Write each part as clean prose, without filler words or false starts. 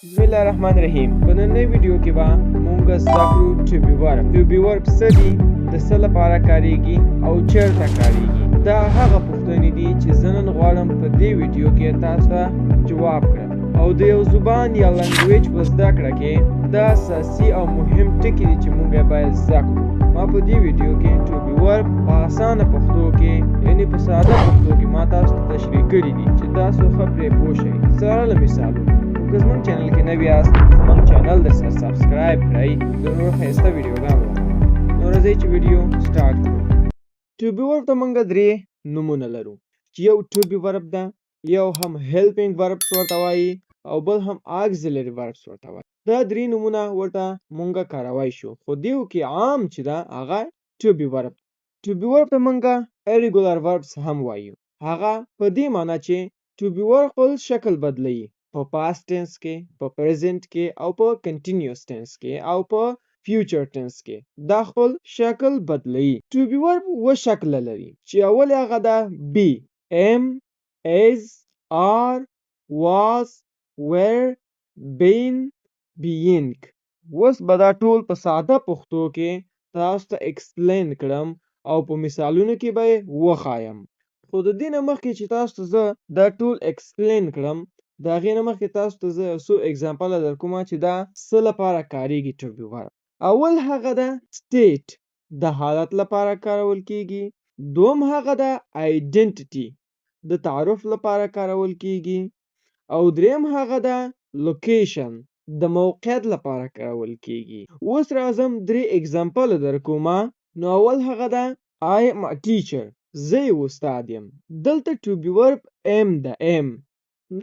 بسم الله الرحمن الرحیم. په نننۍ ویډیو کې به مونږ زده کړو to be verb. To be verb څه دي، د څه لپاره کاریږي او چیرته کاریږي. دا هغه پوښتنې دي چې زه نن غواړم په دې ویډیو کې تاسو ته جواب کړم. او د یو زبان یا لنګویج په زده کړه کې دا اساسي او مهم ټکي دي چې مونږ یې باید زده کړو. ما په دې ویډیو کې to be verb په اسانه پښتو کې یعنې په ساده پښتو کې ما تاسو ته تشریح کړي دي چې تاسو ښه پرې پوه شئ. سره له مثالونو. که زموږ چینل کې نوي یاست زموږ چینل د سره سبسکرایب کړئ د نور ښایسته ویډیوګانو لپاره. نو راځئ چې ویډیو سټارټ کړو. to be verb ته موږ درې نومونه لرو چې یو to be verb ده، یو هم helping verbs ورته وایي او بل هم auxiliary verbs ورته وایي. دا درې نومونه ورته موږ کاروای شو، خو دیو کې عام چې ده هغه to be verb. to be verb ته موږ irregular verbs هم وایو. هغه په دې معنی چې to be verb خپل شکل بدلوي په past tense کې، په present کې او په continuous tense کې او په future tense کې. دا خپل شکل بدلوي. to be verb و شکل لري چې اول هغه ده be، am، is، are، was، were، been، being. اوس به دا ټول په ساده پښتو کې تاسو ته explain کړم او په مثالونو کې به یې وښایم. خو د دې نه مخکې چې تاسو ته زه دا ټول explain کړم، د هغې نه مخکې تاسو ته زه یو څو اګزامپله درکومه چې دا څه لپاره کاریږي to be verb. اول هغه ده state، د حالت لپاره کارول کیږي. دوم هغه ده identity، د تعارف لپاره کارول کیږي. او دریم هغه ده location، د موقعیت لپاره کارول کیږي. اوس راځم درې اګزامپله درکومه. نو اول هغه ده I am a teacher، زه یو استاد یم. دلته to be verb am ده، am.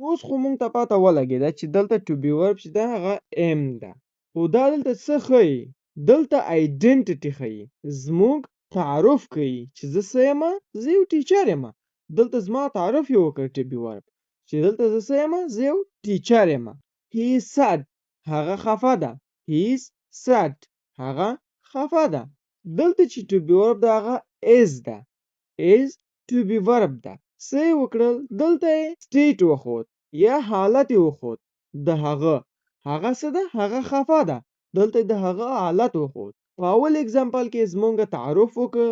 اوس خو مونږ ته پته ولګېده چې دلته to be verb چې ده هغه am ده، خو دا دلته څه ښیي؟ دلته identity ښیي، زموږ تعارف کوي چې زه څه یمه، زه یو ټیچر یمه. دلته زما تعارف یې وکړ to be verb چې دلته زه څه یمه، زه یو ټیچر یمه. he is sad، هغه خفه ده. he is sad، هغه خفه ده. دلته چې to be verb ده هغه is ده، is to be verb ده. څه یې وکړل؟ دلته یې state وښود یا حالت یې وښود د هغه. هغه څه ده؟ هغه خفه ده. دلته د هغه حالت وښود. په اول اګزامپل کې زمونږ تعارف وکړ،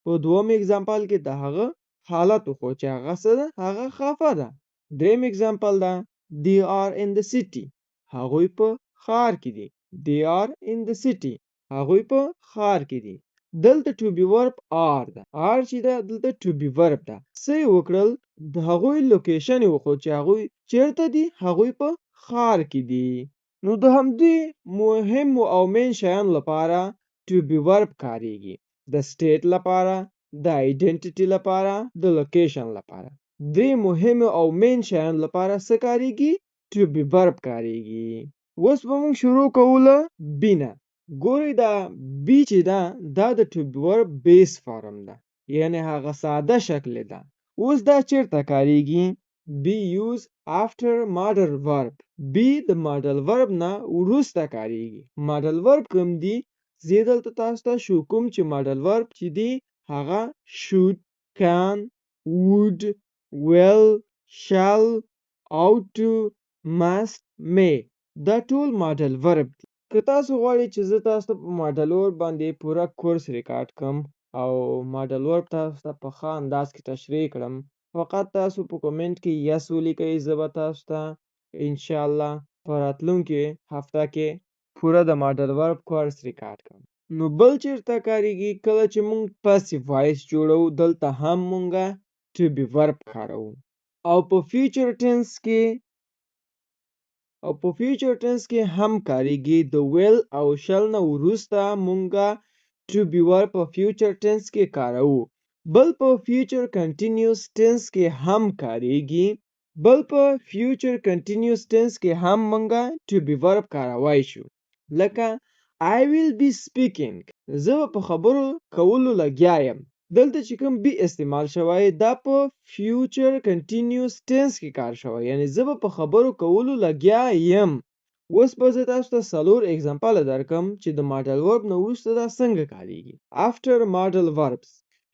په دوم اګزامپل کې د هغه حالت وښود چې هغه څه ده؟ هغه خفه ده. دریم اګزامپل ده they are in the city، هغوی په ښار کې دي. they are in the city، هغوی په ښار کې دي. دلته to be verb are ده. are چې ده دلته to be verb ده. څه یې وکړل؟ د هغوی لوکیشن یې وښود چې هغوی چیرته دي؟ هغوی په ښار کې دي. نو د همدې مهمو او مین شیانو لپاره to be verb کاریږي. د state لپاره، د identity لپاره، د location لپاره. درې مهمو او مین شیانو لپاره څه کاریږي؟ to be verb کاریږي. اوس به موږ شروع کوو له be نه. ګورئ دا be چې ده دا د to be verb base form ده، یعنی هغه ساده شکل ده. اوس دا چیرته کاریږي؟ be used after modal verb. be د modal verb نه وروسته کاریږي. modal verb کوم دي؟ زه دلته تاسو ته شو کوم چې modal verb چې دي هغه should، can، would، will، shall، ought to، must، may. دا ټول modal verb دي. که تاسو غواړئ چې زه تاسو ته په modal verb باندې پوره کورس ریکارډ کړم او modal verb تاسو ته په ښه انداز کې تشریح کړم، فقط تاسو په کومنټ کې یس ولیکئ. زه به تاسو ته انشاءالله په راتلونکې هفته کې پوره د modal verb کورس ریکارډ کړم. نو بل چیرته کاریږي؟ کله چې مونږ passive voice جوړو دلته هم مونږه to be verb کاروو. او په future tense کې هم کاریږي. د will او shall نه وروسته مونږه to be verb په future tense کې کاروو. بل په future continuous tense کې هم کاریږي. هم مونږه to be verb کاروای شو. لکه I will be speaking، زه په خبرو کولو لګیا یم. دلته چې کوم be استعمال شوی دا په future continuous tense کې کار شوی، یعنی زه په خبرو کولو لګیا یم. اوس به زه تاسو ته څلور اګزامپله درکم چې د modal verb نه وروسته دا څنګه کاریږي. after modal verbs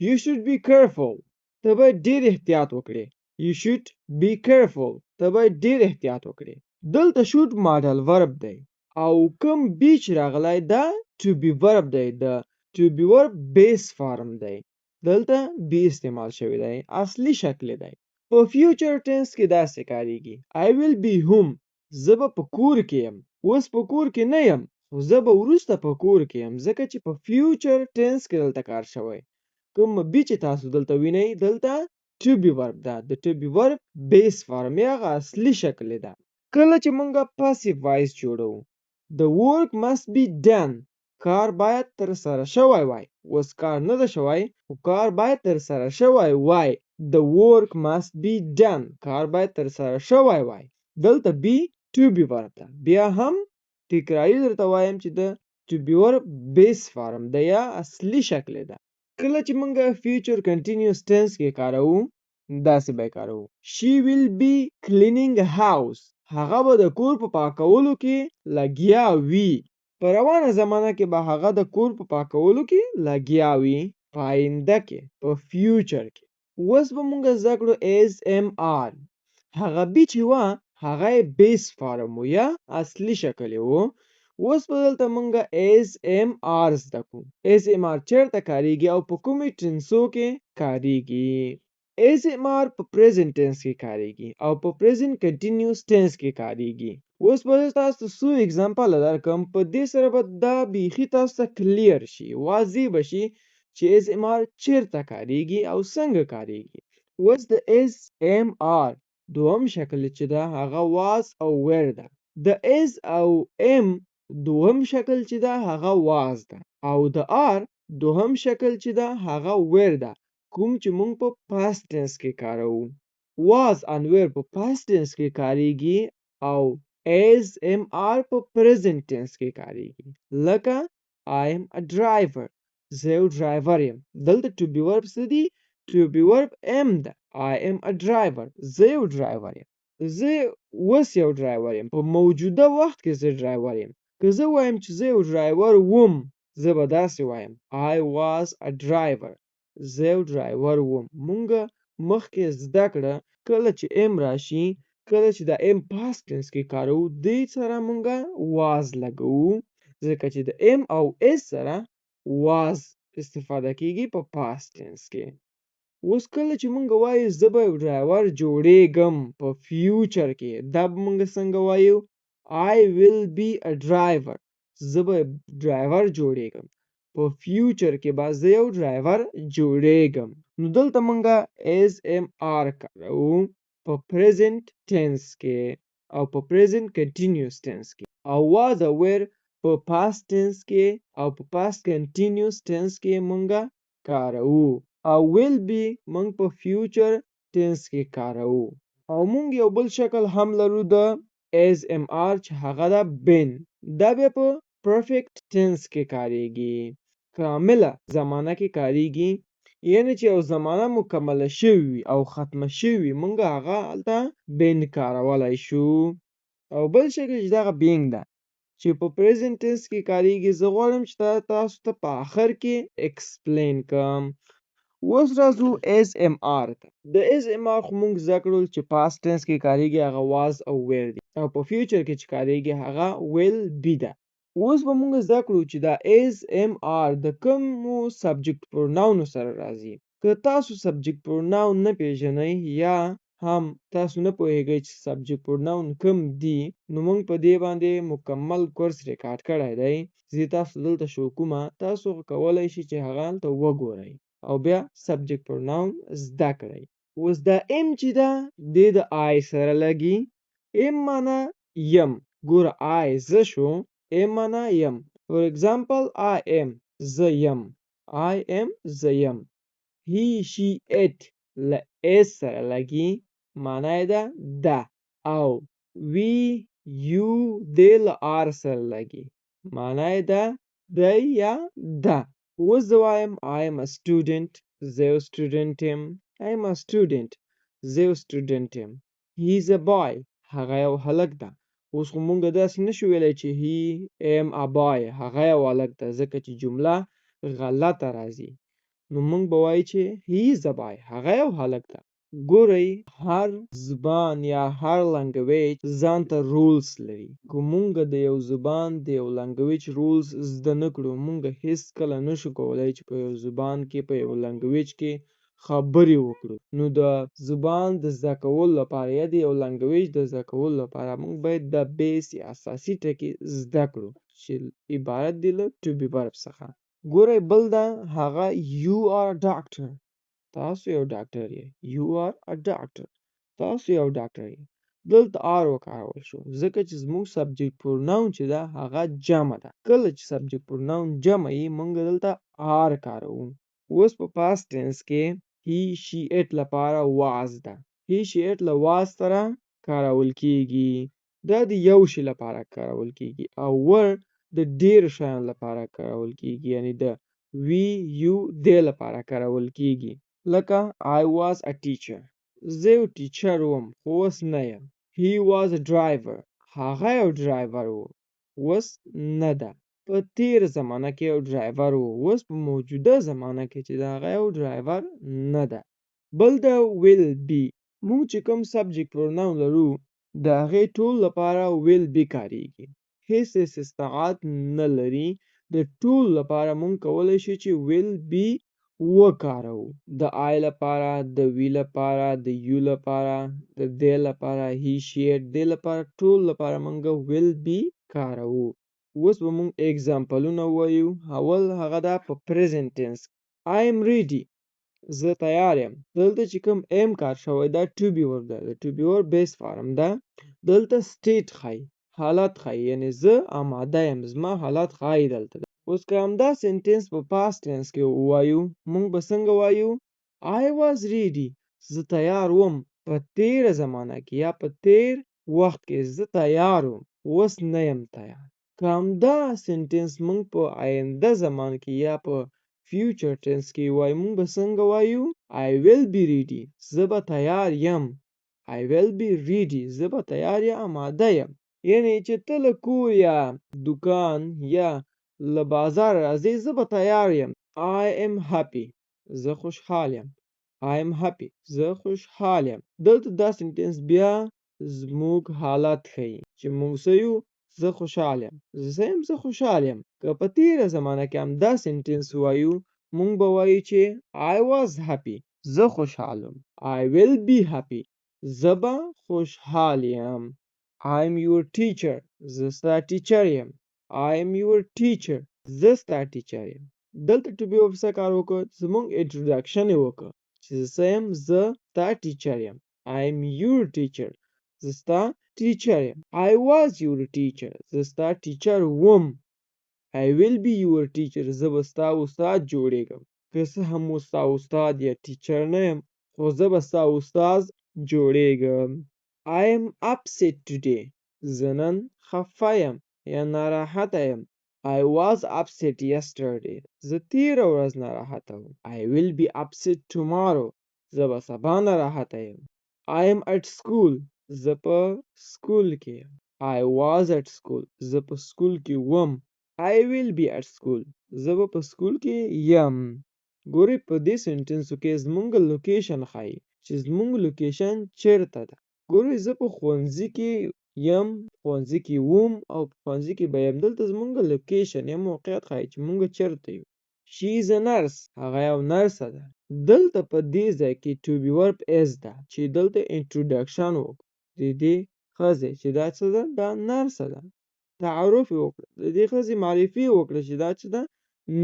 you should be careful، ته باید ډیر احتیاط وکړې. you should be careful، ته باید ډیر احتیاط وکړې. دلته should modal verb دی او کوم be چې راغلی دا to be verb دی د to be verb base form دی دلته be استعمال شوی دی اصلي شکل دی په future tense کې داسې کاریږي I will be home زه به په کور کې یم اوس په کور کې نه یم خو زه به وروسته په کور کې یم ځکه چې په future tense کې دلته کار شوی کوم be چې تاسو دلته وینئ دلته to be verb ده د to be verb base form یا هغه اصلي شکل ده کله چې مونږه passive voice جوړو the work must be done کار باید تر سره شوی وای اوس کار نه ده شوی خو کار باید تر سره شوی وای the work must be done کار باید تر سره شوی وای دلته be to be verb ده بیا هم تکراری درته وایم چې د to be verb base form ده یا اصلي شکل ده کله چې مونږه future continuous tense کې کاروو داسې به کاروو she will be cleaning a house هغه به د کور په پاکولو کې لګیا وي په روانه زمانه کې به هغه د کور په پاکولو کې لګیا وي په آینده کې په فیوچر کې اوس به مونږ زده کړو SMR هغه be چې وه هغه بیس فارم و یا اصلي شکل و اوس به دلته مونږه SMR زده کړو SMR چېرته کاریږي او په کومې ټنسو کې کاریږي SMR په present tense کې کاریږي او په present continuous tense کې کاریږي اوس به تاسو څو اگزامپل درکم په دې سره به دا بیخي تاسو ته کلیر شي واضح بشي چې SMR چیرته کاریږي او څنګه کاریږي اوس د SMR دوهم شکل چې دا هغه was او were ده د is او am دوهم شکل چې دا هغه was ده او د are دوهم شکل چې دا هغه were ده کوم چې مونږ په past tense کې کاروو was and were په past tense کې کاریږي او SMR په present tense کې کاریږي لکه I am a driver زه یو ډرایور یم دلته to be verb څه دي to be verb am ده I am a driver زه یو ډرایور یم زه اوس یو ډرایور یم په موجوده وخت کې زه ډرایور یم که زه وایم چې زه یو ډرایور وم زه به داسې وایم I was a driver زه یو ډرایور وم مونږه مخکې زده کړه کله چې ام راشي کله چې د ام past tense کې کاروو دې سره مونږه was لګوو ځکه چې د ام او اس سره was استفاده کیږي په past tense کې اوس کله چې مونږ وایو زه به یو ډرایور جوړېږم په فیوچر کې دا به مونږ څنګه وایو I will be a driver زه به ډرایور جوړېږم په فیوچر کې به زه یو ډرایور جوړېږم نو دلته مونږه SMR کاروو په present tense کې او په present continuous tense کې او was او were په past tense کې او په past continuous tense کې مونږه کاروو او will be مونږ په future tense کې کاروو او مونږ یو بل شکل هم لرو د SMR چې هغه ده been دا بیا په perfect tense کې کاریږي کامله زمانه کې کاریږي یعنی چې یو زمانه مکمله شوی او ختمه شوی مونږ هغه هلته been کارولای شو او بل شکل چې دغه being ده چې په present tense کې کاریږي زه غواړم چې تاسو ته په آخر کې explain کوم اوس راځو SMR ته د SMR خو مونږ زده کړل چې past tense کې کاریږي هغه was او were دي او په future کې چې کاریږي هغه will be ده اوس به مونږ زده کړو چې دا SMR د کومو subject pronoun سره راځي که تاسو subject pronoun نه پیژنئ یا هم تاسو نه پوهیږئ چې subject pronoun کوم دي نو مونږ په دې باندې مکمل کورس ریکارډ کړی دی زه تاسو دلته شو کومه تاسو کولی شئ چې هغه هلته وګورئ او بیا subject pronoun زده کړئ اوس دا am چې ده دې د I سره لګي am معنا یم ګوره I زه شو am معنا یم for example I am زه یم I am زه یم he she it له s سره لګي معنا یې ده ده او we you they له r سره لګي معنا یې ده دی یا ده اوس زه وایم I am a student زه یو student یم I am a student زه یو student یم he is a boy هغه یو هلک ده اوس خو مونږ داسې نشو ویلی چې he am a boy هغه یو هلک ده ځکه چې جمله غلطه راځي نو مونږ به وایو چې he is a boy هغه یو هلک ده ګورئ هر زبان یا هر لنګویج ځانته رولز لري. که مونږ د یو زبان د یو لنګویج رولز زده نه کړو، مونږ هیڅکله نشو کولی چې په یو زبان کې په یو لنګویج کې خبرې وکړو. نو د زبان د زده کولو لپاره یا د یو لنګویج د زده کولو لپاره مونږ باید د بیس یا اساسي ټکي زده کړو چې عبارت دي له to be verb څخه. ګورئ بل ده هغه you are a doctor. تاسو یو ډاکټر یې. you are a doctor. تاسو یو ډاکټر یې. دلته are وکارول شو ځکه چې زموږ سبجیکټ پروناون چې ده هغه جمع ده. کله چې سبجیکټ پروناون جمع یي مونږ دلته are کاروو. اوس په past tense کې he she it لپاره was ده. he she it له was سره کارول کیږي. دا د یو شي لپاره کارول کیږي او were د ډیرو شیانو لپاره کارول کیږي، یعنی د we you they لپاره کارول کیږي. لکه I was a teacher. زه یو ټیچر وم خو اوس نه یم. he was a driver. هغه یو ډرایور و اوس نه ده. په تیر زمانه کې یو ډرایور و اوس په موجوده زمانه کې چې د هغه یو ډرایور نه ده. بل د will be. مونږ چې کوم سبجیکټ پروناون لرو د هغې ټول لپاره will be کاریږي. هیڅ استثناءات نه لري. د ټول لپاره مونږ کولی شو چې will be وکاروو. د I لپاره، د we لپاره، د you لپاره، د they لپاره، he she it they لپاره، ټول لپاره مونږ will be کاروو. اوس به مونږ اگزامپلونه ووایو. اول هغه ده په present tense. I am ready. زه تیار یم. دلته چې کوم am کار شوی دا to be verb ده. د to be verb base فارم ده. دلته state ښایي، حالت ښایي، یعنی زه آماده یم، زما حالت ښایي دلته. اوس که همدا سنټنس په past tense کې ووایو مونږ به څنګه وایو؟ I was ready. زه تیار وم. په تیره زمانه کې یا په تیر وخت کې زه تیار وم، اوس نه یم تیار. که همدا سنټنس مونږ په آینده زمان کې یا په future tense کې وایو مونږ به څنګه وایو؟ I will be ready. زه به تیار یم. I will be ready. زه به تیار یا آماده یم. یعنی چې ته له کور یا دکان یا له بازار راځې زه به تیار یم. I am happy. زه خوشحال یم. I am happy. زه خوشحال یم. دلته دا سنټنس بیا زموږ حالت ښیي چې موږ څه یو؟ زه خوشحال یم. زه خوشحال یم. که په تیره زمانه کې هم دا سنټنس وایو مونږ به وایو چې I was happy. زه خوشحال یم. I will be happy. زه به خوشحال یم. I am your teacher. زه ستا ټیچر یم. I am your teacher. زه ستا ټیچر یم. دلته to be verb څه کار وکړ؟ زمونږ انټروډکشن یې وکړ چې زه یم، زه ستا ټیچر یم. I am your teacher. زه ستا ټیچر یم. I was your teacher. زه ستا ټیچر وم. I will be your teacher. زه به ستا استاد جوړیږم. که څه هم اوس ستا استاد یا ټیچر نه یم خو زه به ستا استاد جوړیږم. I am upset today. زه نن خفه یم یا ناراحته یم. I was upset yesterday. زه تیره ورځ ناراحته وم. I will be upset tomorrow. زه به سبا ناراحته یم. I am at school. زه په سکول کې یم. I was at school. زه په سکول کې وم. I will be at school. زه به په سکول کې یم. ګورئ په دې سنټنسو کې زمونږ لوکیشن ښایي چې زمونږ لوکیشن چیرته ده. ګورئ زه په ښوونځي کې یم، ښوونځي کې وم او په ښوونځي کې به یم. دلته زمونږ لوکیشن یا موقعیت ښایي چې مونږ چیرته یو. She is a nurse. هغه یو نرسه ده. دلته په دې ځای کې to be verb is ده چې دلته انټروډکشن وکړو د دې ښځې چې دا څه ده؟ دا نرسه ده. تعارف یې وکړه، د دې ښځې معرفي یې وکړه چې دا څه ده؟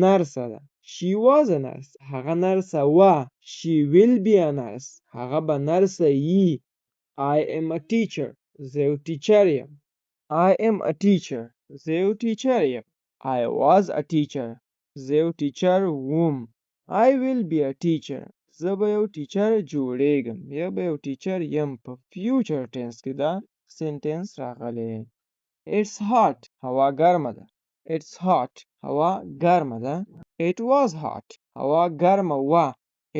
نرسه ده. She was a nurse. هغه نرسه وه. She will be a nurse. هغه به نرسه یي. I am a teacher. زه یو ټیچر یم. I am a teacher. زه یو ټیچر یم. I was a teacher. زه یو ټیچر وم. I will be a teacher. زه به یو ټیچر جوړیږم یا به یو ټیچر یم. په future tense کې دا سنټنس راغلی. It's hot. هوا ګرمه ده. It's hot. هوا ګرمه ده. It was hot. هوا ګرمه وه.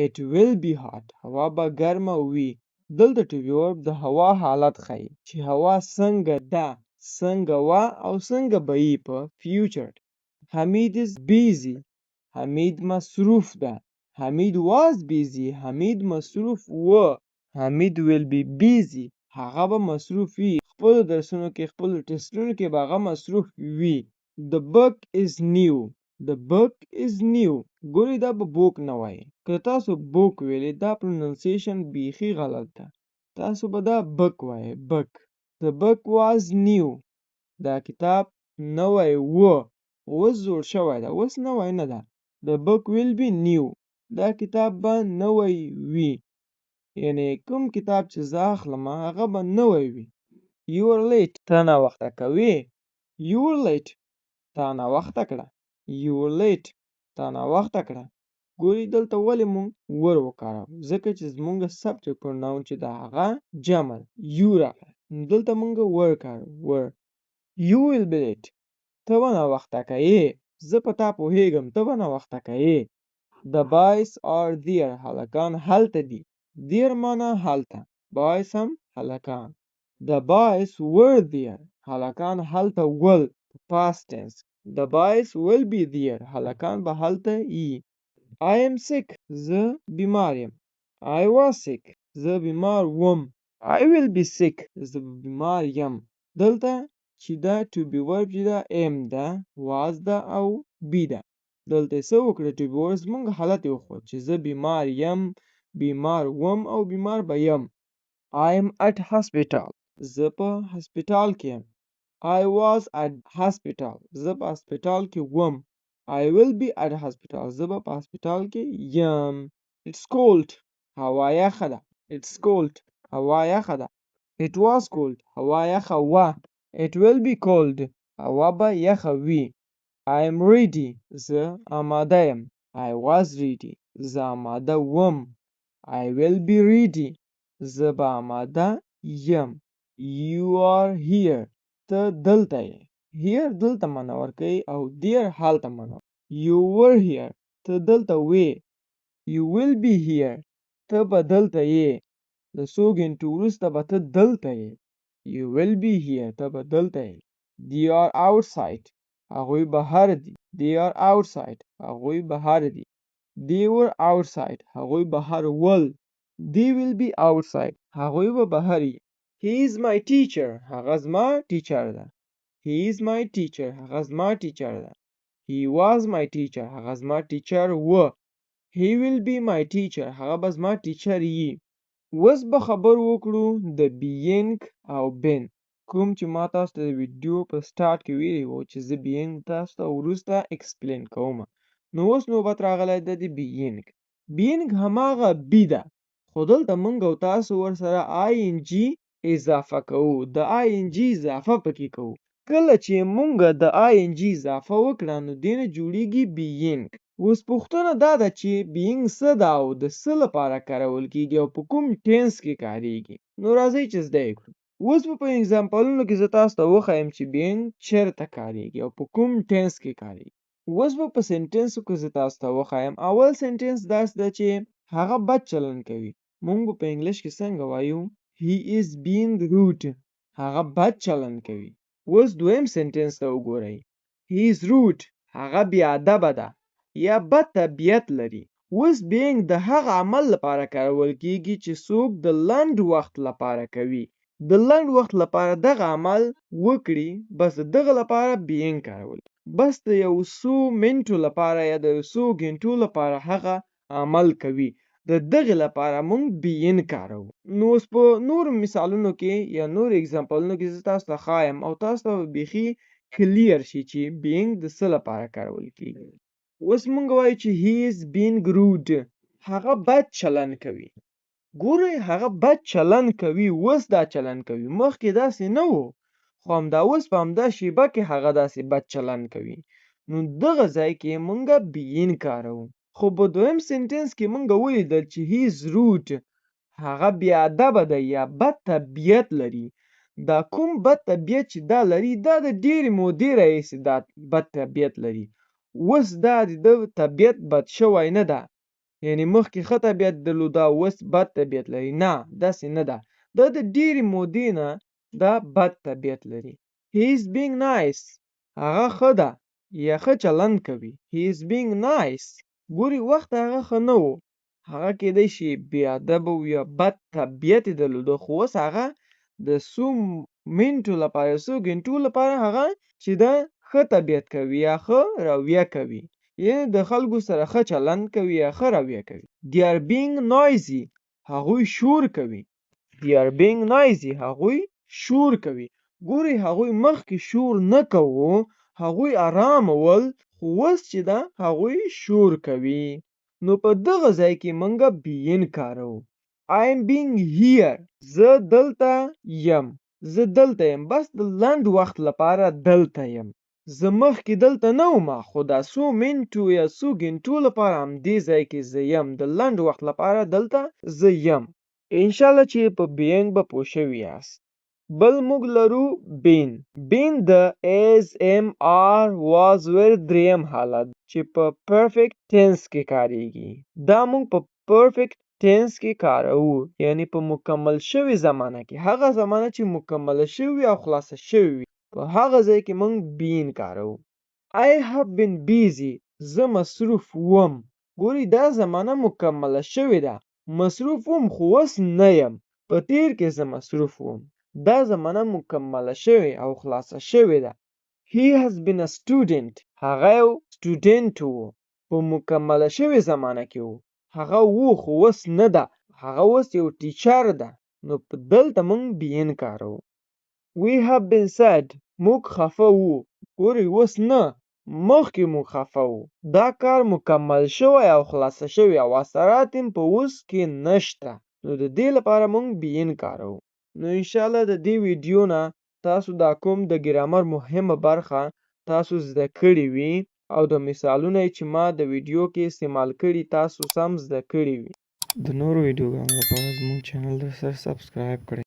It will be hot. هوا به ګرمه وي. دلته to be verb د هوا حالت ښیي چې هوا څنګه ده، څنګه وه او څنګه به یي په future. Hamid is busy. حمید مصروف ده. Hamid was busy. حمید مصروف و. حمید will be busy. هغه به مصروف وي. خپلو درسونو کې خپلو ټسټونو کې به هغه مصروف وي. The book is new. The book is new. ګورئ دا به بوک نه وایي. که تاسو بوک ویلې دا پروننسیشن بیخي غلط ده. تاسو به دا بک وایي. بک. The book was new. دا کتاب نوی و. اوس جوړ شوی ده. اوس نوی نه ده. The book will be new. دا کتاب به نوی وي. یعنی کوم کتاب چې زه اخلم هغه به نوی وي. You are late. ته ناوخته کوې. You were late. تا ناوخته کړه. You were late. تا ناوخته کړه. ګورئ دلته ولې مونږ ور وکاروو؟ ځکه چې زمونږ سبجیکټ پروناون چې د هغه جمع یو راغلی. نو دلته مونږ ور کاروو. ور. You will be late. ته به ناوخته کوې. زه په تا پوهېږم. ته به ناوخته کوې. The boys are there. هلکان هلته دي. there معنا هلته. boys هم هلکان. The boys were there. هلکان هلته ول. past tense. The boys will be there. هلکان به هلته یي. I am sick. زه بیمار یم. I was sick. زه بیمار وم. I will be sick. زه بیمار یم. دلته چې دا to be verb چې دا am ده، was ده او be ده. دلته څه وکړه to be verb زمونږ حالت یې وښود چې زه بیمار یم، بیمار وم او بیمار به یم. I am at hospital. زه په هسپتال کې یم. I was at hospital. زه په هسپتال کې وم. I will be at hospital. زه به په هسپتال کې یم. It's cold. هوا یخه ده. It's cold. هوا یخه ده. It was cold. هوا یخه وه. It will be cold. هوا به یخه وي. I am ready. زه آماده یم. I was ready. زه آماده وم. I will be ready. زه به آماده یم. You are here. ته دلته یې. here دلته معنا ورکوي او there هلته معنا. You were here. ته دلته وې. You will be here. ته به دلته یې. د څو ګنټو وروسته به ته دلته یې. You will be here. ته به دلته یې. They are outside. هغوی بهر دي. They are outside. هغوی بهر دي. They were outside. هغوی بهر ول. They will be outside. هغوی به بهر یي. He is my teacher. هغه زما ټیچر ده. He is my teacher. هغه زما ټیچر ده. He was my teacher. هغه زما ټیچر و. He will be my teacher. هغه به زما ټیچر یي. اوس به خبر وکړو د being او been. کوم چې ما تاسو ته د ویډیو په سټارټ کې ویلي وو چې زه being تاسو ته وروسته اکسپلین کوم. نو اوس نوبت راغلی د being. being هماغه be ده. خو دلته موږ او تاسو ورسره ing اضافه کوو. د ing اضافه پکې کوو. کله چې موږ د ing اضافه وکړه نو دې نه جوړیږي being. اوس پوښتنه دا ده چې being څه ده او د څه لپاره کارول کیږي او په کوم ټینس کې کاریږي. نو راځئ چې زده یې کړو. اوس په اگزامپلونو کې زه تاسو ته وښایم چې being چیرته کاریږي او په کوم ټینس کې کاریږي. اوس په سنټنسو کې زه تاسو ته وښایم. اول سنټنس داسې ده چې هغه بد چلند کوي. موږ په انګلیش کې څنګه وایو؟ He is being rude. هغه بد چلند کوي. اوس دویم سنټنس ته وګورئ. He is rude. هغه بی ادبه ده یا بد طبیعت لري. اوس being د هغه عمل لپاره کارول کیږي چې څوک د لنډ وخت لپاره کوي. د لنډ وخت لپاره دغه عمل وکړي، بس دغه لپاره being کارول. بس د یو څو منټو لپاره یا د څو غنټو لپاره هغه عمل کوي. د دغه لپاره مونږ being کاروو. نو اوس په نور مثالونو کې یا نور اگزامپلونو کې زه تاسو ته ښایم او تاسو ته بیخي کلیر شي چې being د څه لپاره کارول کیږي. اوس مونږ وایو چې he is being rude. هغه بد چلند کوي. ګورئ هغه بد چلند کوي. اوس دا چلند کوي. مخکې داسې نه و. خو همدا اوس په همدا شیبه کې هغه داسې بد چلند کوي. نو دغه ځای کې مونږ being کاروو. خو په دویم سنټنس کې مونږ ولیدل چې he is rude. هغه بی ادبه ده یا بد طبیعت لري. دا کوم بد طبیعت چې دا لري دا د ډېرې مودې راهیسې دا بد طبیعت لري. اوس دا د طبیعت بد شوی نه ده. یعنی مخکې ښه طبیعت درلوده اوس بد طبیعت لري. نه داسې نه ده. دا د ډېرې مودې نه دا بد طبیعت لري. He is being nice. هغه ښه ده یا ښه چلند کوي. He is being nice. ګوري وخت هغه ښه نه و. هغه کېدای شي بې ادبه و یا بد طبیعت یې درلوده، خو اوس هغه د څو منټو لپاره څو ګنټو لپاره هغه چې ده ښه طبیعت کوي یا ښه رویه کوي، یعنې د خلکو سره ښه چلند کوي یا ښه رویه کوي. they are being noisy هغوی شور کوي. they are being noisy هغوی شور کوي. ګوري هغوی مخکې شور نه کوو، هغوی آرام ول، خو اوس چې ده هغوی شور کوي. نو په دغه ځای کې منګه being کاروو. I am being here زه دلته یم، زه دلته یم، بس د لنډ وخت لپاره دلته یم. زه مخکې دلته نه وم، خو دا څو منټو یا څو ګنټو لپاره همدې ځای کې زه یم، د لنډ وخت لپاره دلته زه یم. انشاءالله چې په being به پوه شوي یاست. بل موږ لرو been. been د is am are was were دریم حالت چې په perfect tense کې کاریږي. دا موږ په perfect tense کې کاروو، یعنی په مکمل شوی زمانه کې، هغه زمانه چې مکمله شوی او خلاصه شوی، په هغه ځای کې موږ been کاروو. I have been busy زه مصروف وم. ګوري دا زمانه مکمله شوی ده، مصروف وم خو اوس نه یم، په تیر کې زه مصروف وم. دا زمانه مکمله شوی او خلاصه شوی ده. He has been a student هغه یو student و، په مکمله شوی زمانه کې و، هغه و خو اوس نه ده، هغه اوس یو ټیچر ده. نو په دلته موږ being کاروو. We have been sad موږ خفه وو. ګوري اوس نه، مخکې موږ خفه وو، دا کار مکمل شوی او خلاصه شوی او اثرات هم په اوس کې نشته، نو د دې لپاره موږ being کاروو. نو انشاءالله د دې ویډیو نه تاسو دا کوم د ګرامر مهمه برخه تاسو زده کړي وي او د مثالونه چې ما د ویډیو کې استعمال کړي تاسو سم زده کړي وي. د نورو ویډیوګانو لپاره زموږ چینل سره سبسکرایب کړئ.